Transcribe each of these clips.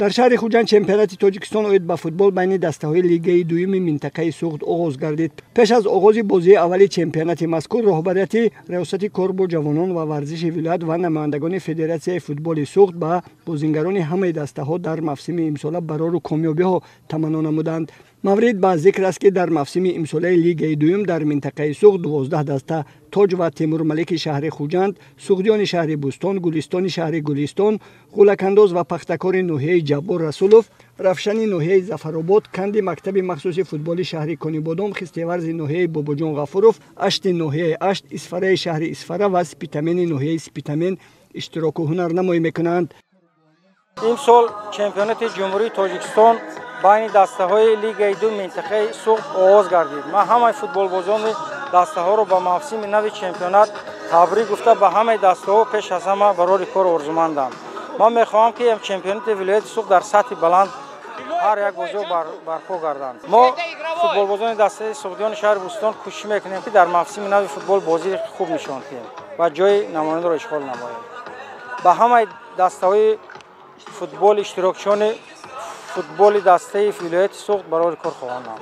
در شهر خوجند چمپیونات تاجیکستان اوید با فوتبال بین دسته‌های لیگ دوم منطقه سوخت آغاز گردید. پیش از آغاز بازی اولی چمپیونات مذکور رهبریت ریاست کار با جوانان و ورزش ولایت و نمایندگان فدراسیون فوتبال سوخت با بازیگران همه دسته‌ها در موسم امسال برای کامیابی‌ها تمنا نمودند. مورد با ذکر است که در موسم امساله لیگ دوم در منطقه سوخت 12 دسته تاج و تیمور ملک شهر خوجند، سوخدیان شهر بوستان، گلستان شهر گلستان، غولک‌انداز و پختکار ناحیه جبار رسولوف، رفشن ناحیه ظفرآباد، کند مکتب مخصوص فوتبال شهر کنیبادام، خستیورز ناحیه باباجان غفوروف، اشت ناحیه اشت، اسفره شهر اسفره و سپیتامین ناحیه سپیتامین اشتراک و هنرنمایی میکنند. امسال چمپیونات جمهوری تاجیکستان بین دسته‌های لیگ دو منطقه سوخت آغاز گردید. من همه فوتبالبازان دسته‌ها رو با موسم نو چمپیونات تبریک گفته به همه دسته‌ها پیش از همه برای کار آرزومندم. من می‌خواهم که چمپیونات ولایت سوخت در سطح بلند هر یک بازی برپا گردند. ما فوتبالبازان دسته سوخدیان شهر بوستان کوشش می‌کنیم که در موسم نو فوتبال بازی خوب نشان دهیم و جای نماینده را اشغال نماییم. به همه دسته‌های فوتبال اشتراکچیان فوتبال دسته ولایت سوخت برای کار خواهانم.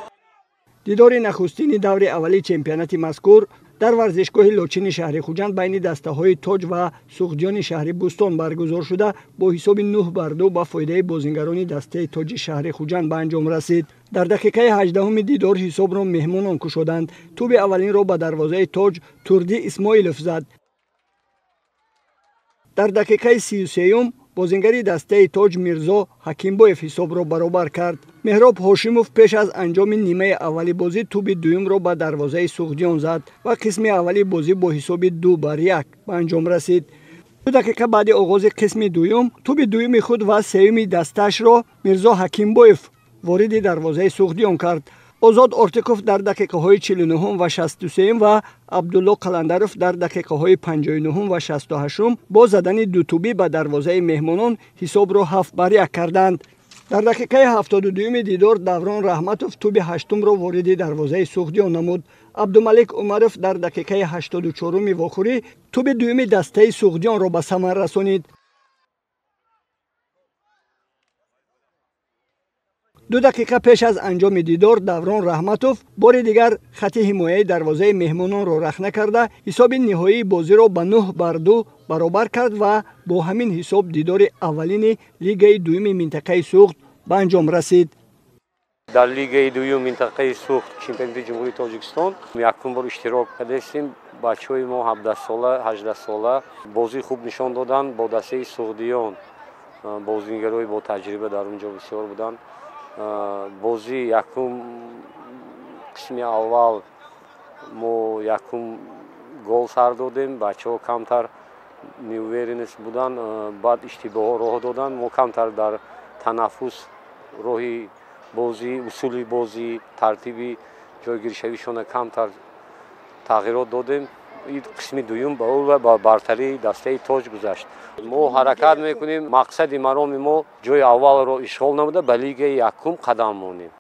دیدار نخستین دور اولی چمپیونات مذکور در ورزشگاه لاچین شهر خوجند بین دسته‌های تاج و سوخدیان شهر بوستان برگزار شده با حساب 9-2 با فایده بازیگران دسته تاج شهر خوجند به انجام رسید. در دقیقه 18 دیدار حساب را مهمانان کشودند. توپ اولین را به دروازه تاج توردی اسماعیلوف زد. در دقیقه 33 بازیگر دسته تاج میرزا حکیمبویف حساب را برابر کرد. مهراب هاشیموف پیش از انجام نیمه اولی بازی توپ دوم را به دروازه سوخدیان زد و قسم اولی بازی با حساب 2-1 به انجام رسید. 2 دقیقه بعد آغاز قسم دوم توپ دوم خود و سوم دستش را میرزا حکیمبویف وارد دروازه سوخدیان کرد. آزاد آرتیکوف در دقیقه های 49 و 63 و عبدالله قلندروف در دقیقه های 59 و 68 با زدن دو توپی به دروازه مهمانان حساب را 7-1 کردند. در دقیقه 72 دیدار دوران رحمتوف توپ هشتم را وارد دروازه سوخدیان نمود. عبدالملک عمروف در دقیقه 84 واخوری توپ دوم دسته سوخدیان را به ثمر رسانید. 2 دقیقه پیش از انجام دیدار دوران رحمتوف بار دیگر خط حمایه دروازه مهمانان را رخنه کرده حساب نهایی بازی را به 9-2 برابر کرد و با همین حساب دیدار اولین لیگ دوم منطقه سوخت به انجام رسید. در لیگ دوم منطقه سوخت چمپیونات جمهوری تاجیکستان یکم بار اشتراک کردیم. بچه‌های ما 17 ساله 18 ساله بازی خوب نشان دادند. با دسته سوخدیان بازیگرای با تجربه در اونجا بسیار بودند. بازی یکم قسم اول ما یکم گل سر دادیم. بچه‌ها کمتر نیوورنس بودن. بعد اشتباه راه دادن. ما کمتر در تنفس راهی بازی اصولی بازی ترتیبی جایگیریشون کمتر تغییرات دادیم. این قسم دوم با برتری دسته تاج گذشت. ما حرکت میکنیم. مقصد مرام ما جای اول رو اشغال نموده به لیگ یکم قدم مونیم.